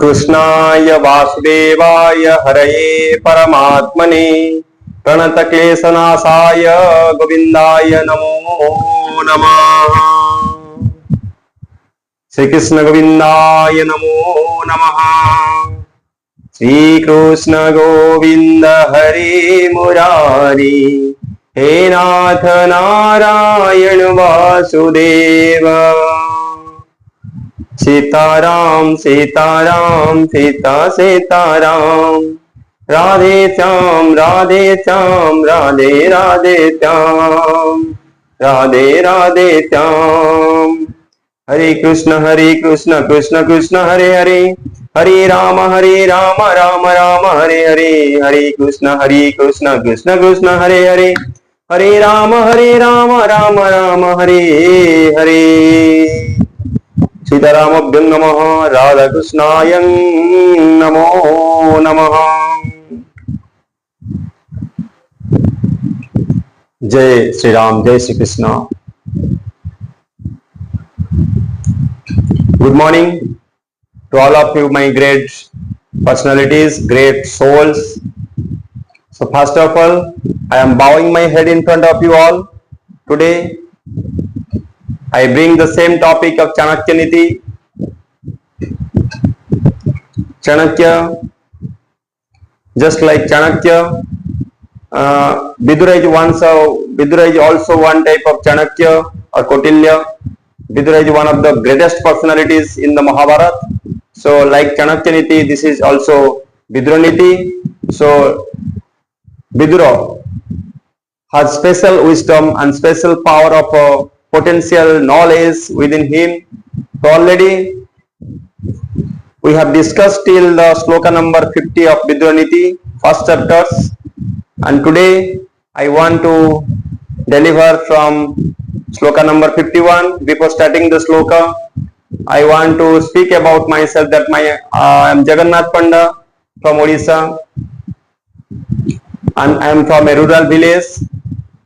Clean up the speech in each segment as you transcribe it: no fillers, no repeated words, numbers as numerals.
कृष्णाय वासुदेवाय हरये परमात्मने प्रणतक्लेशनाशाय गोविंदाय नमो नमः। श्री कृष्ण गोविंदाय नमो नमः। श्री कृष्ण गोविंद हरे मुरारी हे नाथ नारायण वासुदेव। सीताराम सीताराम सीता सीताराम राधे श्याम राधे श्याम राधे राधे श्याम राधे राधे श्याम। हरे कृष्ण कृष्ण कृष्ण हरे हरे हरे राम राम राम हरे हरे। हरे कृष्ण कृष्ण कृष्ण हरे हरे हरे राम राम राम हरे हरे। सीतारामभ्यं नमः राधा कृष्णाय नमो नमः। जय श्री राम जय Shri Krishna. Good morning to all of you, my great personalities, great souls. So first of all, I am bowing my head in front of you all. Today I bring the same topic of Chanakya Niti. Chanakya, just like Chanakya, Vidura is also one type of Chanakya or Kautilya. Vidura is one of the greatest personalities in the Mahabharata. So like Chanakya Niti, this is also Vidura Niti. So Vidura has special wisdom and special power of potential knowledge within him. So already we have discussed till the sloka number 50 of Vidura Niti, first chapters, and today I want to deliver from sloka number 51. Before starting the sloka, I want to speak about myself that I am Jagannath Panda from Odisha, and I am from a rural village.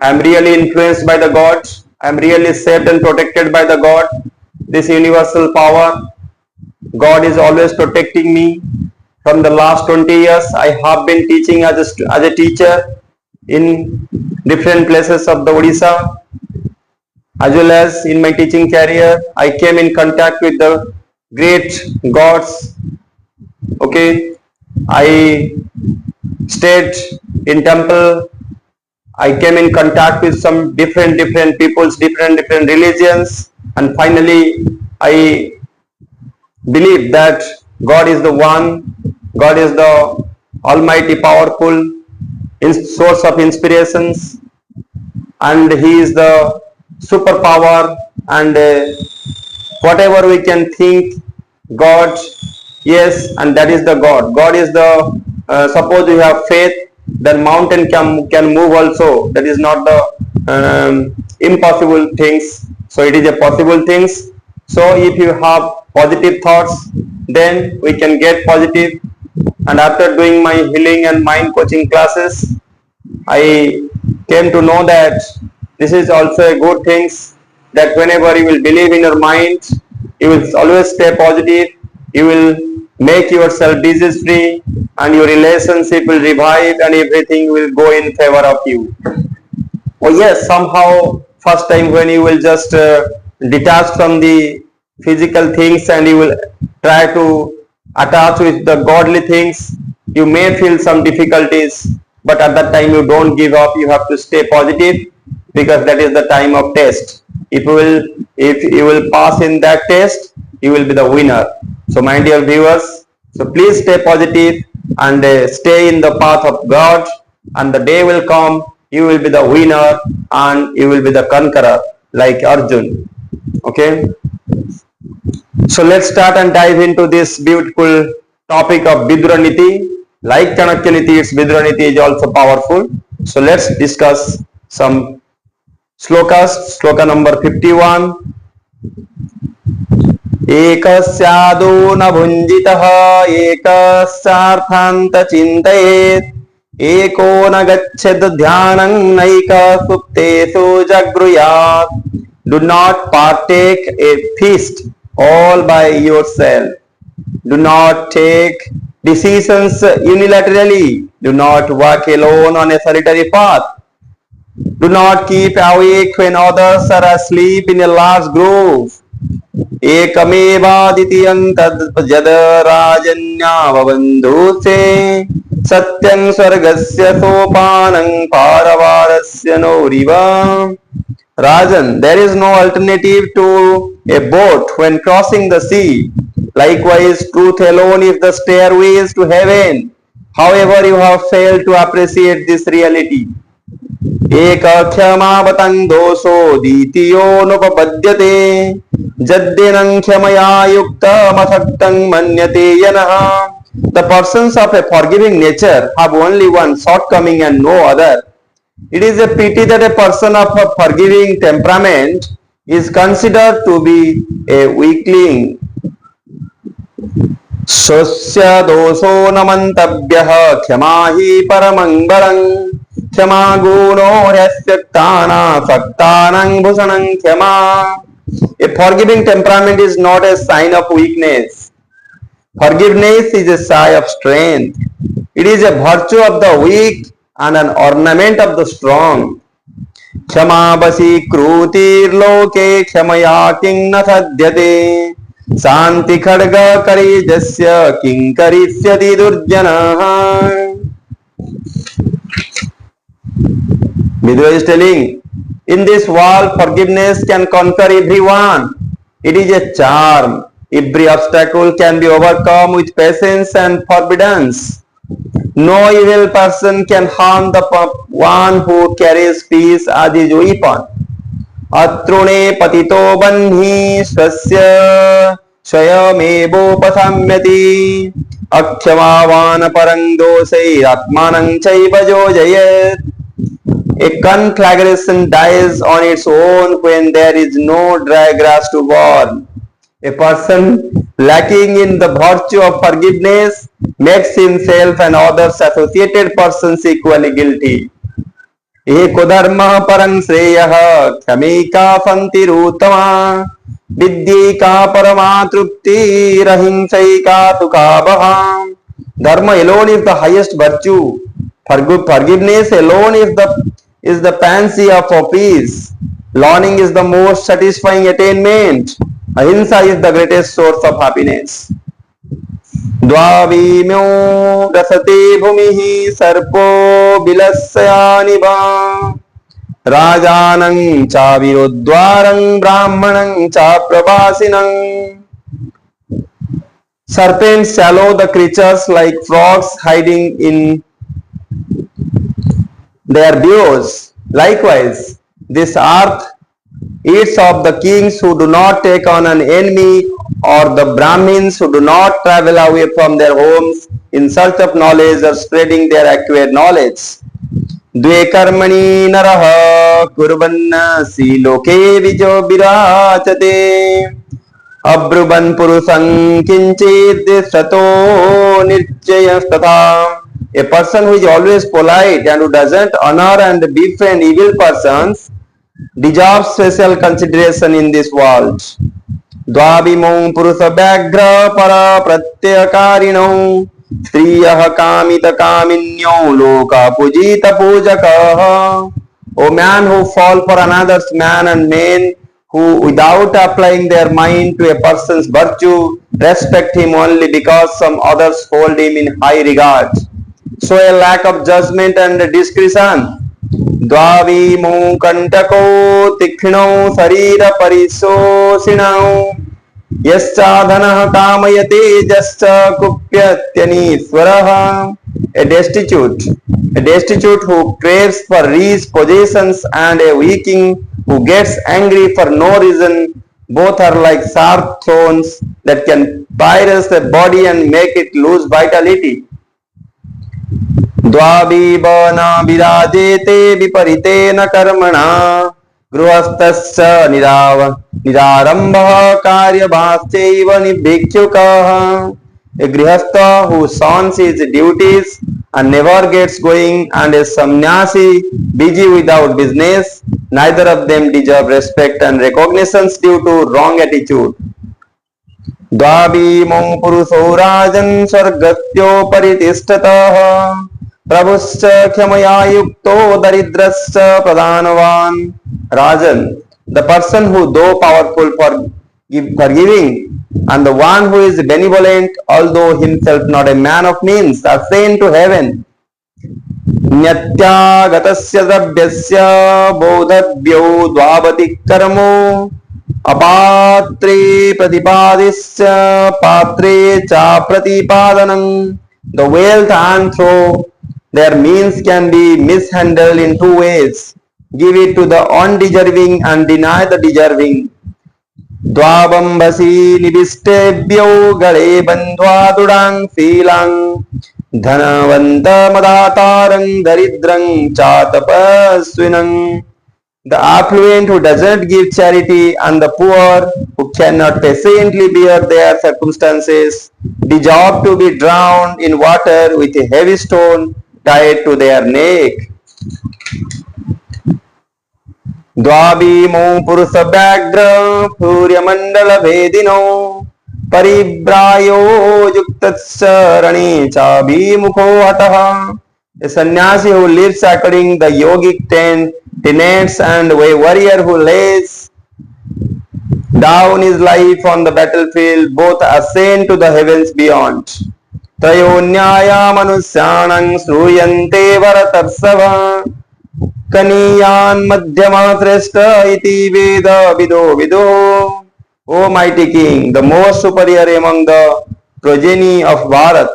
I am really influenced by the God. I am really saved and protected by the God. This universal power, God is always protecting me. From the last 20 years, I have been teaching as a teacher in different places of the Odisha. As well as in my teaching career, I came in contact with the great gods. Okay, I stayed in temple. I came in contact with some different peoples, different religions, and finally I believe that God is the one. God is the almighty powerful source of inspirations, and he is the superpower, and whatever we can think, God, yes, and that is the God. God is the suppose you have faith, then mountain can move also. That is not the impossible things, so it is a possible things. So if you have positive thoughts, then we can get positive. And after doing my healing and mind coaching classes, I came to know that this is also a good things, that whenever you will believe in your mind, you will always stay positive, you will make yourself disease free, and your relationship will revive, and everything will go in favor of you. Oh yes, somehow first time when you will just detach from the physical things and you will try to attach with the godly things, you may feel some difficulties, but at that time you don't give up. You have to stay positive, because that is the time of test. If you will pass in that test, you will be the winner. So my dear viewers, so please stay positive and stay in the path of God, and the day will come, you will be the winner and you will be the conqueror like Arjun. Okay, so let's start and dive into this beautiful topic of Vidura Niti. Like Chanakya Niti, its Vidura Niti is also powerful. So let's discuss some slokas. Sloka number 51. एकस्यादो न भुञ्जितः एकस्यार्थान्त चिन्तयेत् एको न गच्छेत् ध्यानं NAAC सुप्तेषु जगृयात्. Do not partake a feast all by yourself. Do not take decisions unilaterally. Do not walk alone on a solitary path. Do not keep awake when others are asleep in a large grove. एकमेवादितियं तद् यद राजन्यावबन्धुसे सत्यं स्वर्गस्य सोपानं पारवारस्य नोरिव. Rajan, there is no alternative to a boat when crossing the sea. Likewise, truth alone is the stairways to heaven. However, you have failed to appreciate this reality. एक क्षमावतं दोषो द्वितीयोनुपपद्यते जद्दिनं क्षमया युक्तमसक्तं मन्यते यनः. The persons of a forgiving nature have only one shortcoming and no other. It is a pity that a person of a forgiving temperament is considered to be a weakling. स्वस्य दोषो न मन्तव्यः क्षमा हि परमं वरं क्षमा गुणो ह्यस्यक्तानां भूषणं क्षमा. A forgiving temperament is not a sign of weakness. Forgiveness is a sign of strength. It is a virtue of the weak and an ornament of the strong. क्षमा वशीकृतिर्लोके क्षमया किं न सध्यते शांति खड्ग करीजस्य किं करिष्यति दुर्जनः. Vidura is telling, in this world forgiveness can conquer everyone. It is a charm. Every obstacle can be overcome with patience and forbearance. No evil person can harm the one who carries peace as his weapon. अत्रुणे पतितो बन्ही स्वस्य स्वयमेवोपशम्यति अक्षमावान परं दोषैरात्मानं चैव योजयेत्. A conflagration dies on its own when there is no dry grass to burn. A person lacking in the virtue of forgiveness makes himself and others associated persons equally guilty. एको धर्म परं श्रेयः क्षमिका सन्तिरुत्तमा विद्यिका परमा तृप्तिरहिंसैका तुकावहा. Dharma alone is the highest virtue. Forgiveness alone is the panacea of peace. Learning is the most satisfying attainment. Ahimsa is the greatest source of happiness. द्वावीम्यो रसते भूमिः सर्पो बिलस्यानिव राजानं चाविरोद्वारं ब्राह्मणं चाप्रवासिनं. Serpents swallow the creatures like frogs hiding in their burrows. Likewise, this earth eats of the kings who do not take on an enemy, or the Brahmins who do not travel away from their homes in search of knowledge or spreading their acquired knowledge. द्वे कर्मणि नरः कुर्वन्नसि लोके विजो विराजते अब्रुवन् पुरुषं किंचित् सतो निश्चयस्तथा. A person who is always polite and who doesn't honor and befriend evil persons deserves special consideration in this world. द्वाविमौ पुरुष व्याघ्र पर प्रत्ययकारिणौ स्त्रियः कामित कामिन्यौ लोक पूजित पूजकः. O man who fall for another's man and men who without applying their mind to a person's virtue respect him only because some others hold him in high regard. So a lack of judgment and discretion. द्वाविमौ कंटको तीक्ष्णौ शरीर परिशोषिणौ यश्चाधनः कामयते यश्च कुप्यत्यनीश्वरः. A destitute who craves for rich possessions and a weakling who gets angry for no reason, both are like sharp thorns that can pierce the body and make it lose vitality. द्वाविव न विराजेते विपरीतेन कर्मणा गृहस्थस्य निरारम्भः कार्यभाश्चैव निभिक्षुकः. A grihastha who shuns his duties and never gets going, and a sannyasi busy without business, neither of them deserve respect and recognitions due to wrong attitude. द्वाभीमो पुरुषो राजन् स्वर्गत्योपरि तिष्ठतः प्रभुश्च क्षमया युक्तो दरिद्रश्च प्रदानवान्. Rajan, the person who though powerful for giving, and the one who is benevolent, although himself not a man of means, ascend to heaven. न्यत्यागतस्य द्रव्यस्य बोधव्यो द्वावतिकर्मो अपात्रे प्रतिपादिश्च पात्रे च प्रतिपादनं. The wealth and through their means can be mishandled in two ways. Give it to the undeserving and deny the deserving. द्वावम्बसी निविष्टेभ्यो गळे बन्ध्वादुडां शीलां धनवन्तमदातारं दरिद्रं चातपस्विनं. The affluent who doesn't give charity, and the poor who cannot patiently bear their circumstances, deserve to be drowned in water with a heavy stone tied to their neck. द्वाभीमो पुरुषव्याघ्र सूर्यमण्डलभेदिनो परिव्रायो युक्तश्चरणे चाभिमुखो हतः. A sannyasi who lives according the yogic tenets, and a warrior who lays down his life on the battlefield, both ascend to the heavens beyond. Trayonyaya manusyanang sruyante varatarsava कनीयान मध्यमा श्रेष्ठ इति वेद विदो विदो. O mighty king, the most superior among the progeny of Bharat,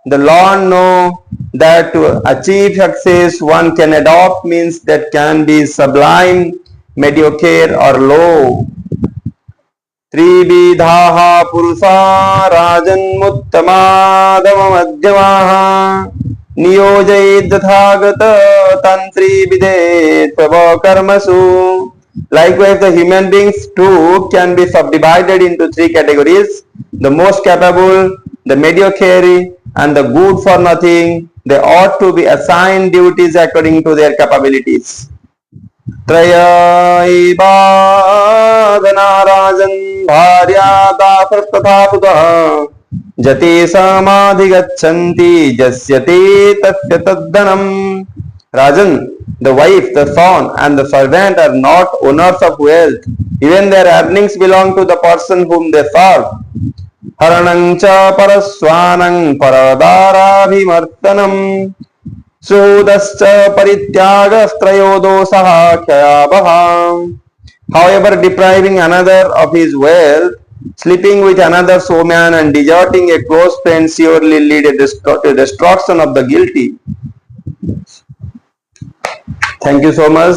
the Lord know that to achieve success one can adopt means that can be sublime, mediocre or low. त्रिविधाः पुरुषा राजन्मुत्तमादम मध्यमाः नियोजयेत् तथागत तंत्री विदेत् कर्मसु. Likewise, the human beings too can be subdivided into three categories: the most capable, the mediocre, and the good for nothing. They ought to be assigned duties according to their capabilities. त्रयैवादना राजन् भार्या दासस्तथा पुतः जते समाधिगच्छन्ति जस्यते तस्य तद्धनम्. Rajan, the wife, the son, and the servant are not owners of wealth. Even their earnings belong to the person whom they serve. Haranam cha paraswanam paradaraभिमर्तनम् Sudascha parityagastrayo dosaha khyabha. However, depriving another of his wealth, sleeping with another woman, and deserting a close friend surely lead to destruction of the guilty. Thank you so much,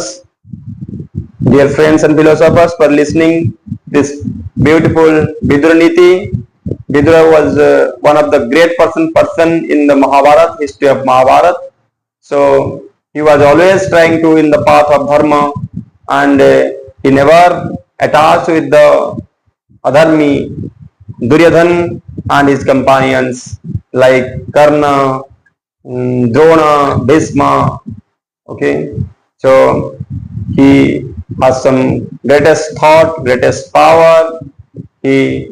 dear friends and philosophers, for listening this beautiful Vidura Niti. Vidura was one of the great person in the Mahabharata, history of Mahabharata. So he was always trying to in the path of dharma, and he never attached with the adharmi Duryodhan and his companions like Karna, Drona, Bhisma. Okay, so he has some greatest thought, greatest power. He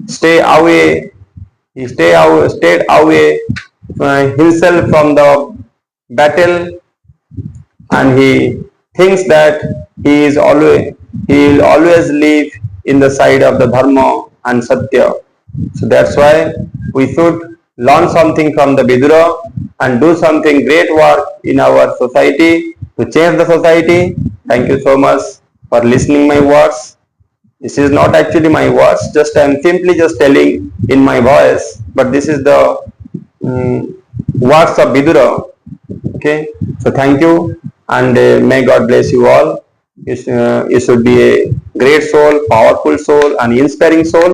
stayed away himself from the battle, and he thinks that he will always live in the side of the dharma and satya. So that's why we should learn something from the Vidura and do something great work in our society to change the society. Thank you so much for listening my words. This is not actually my words, just I am simply just telling in my voice, but this is the words of Vidura. Okay, so thank you, and may God bless you all. You should be a great soul, powerful soul, and inspiring soul.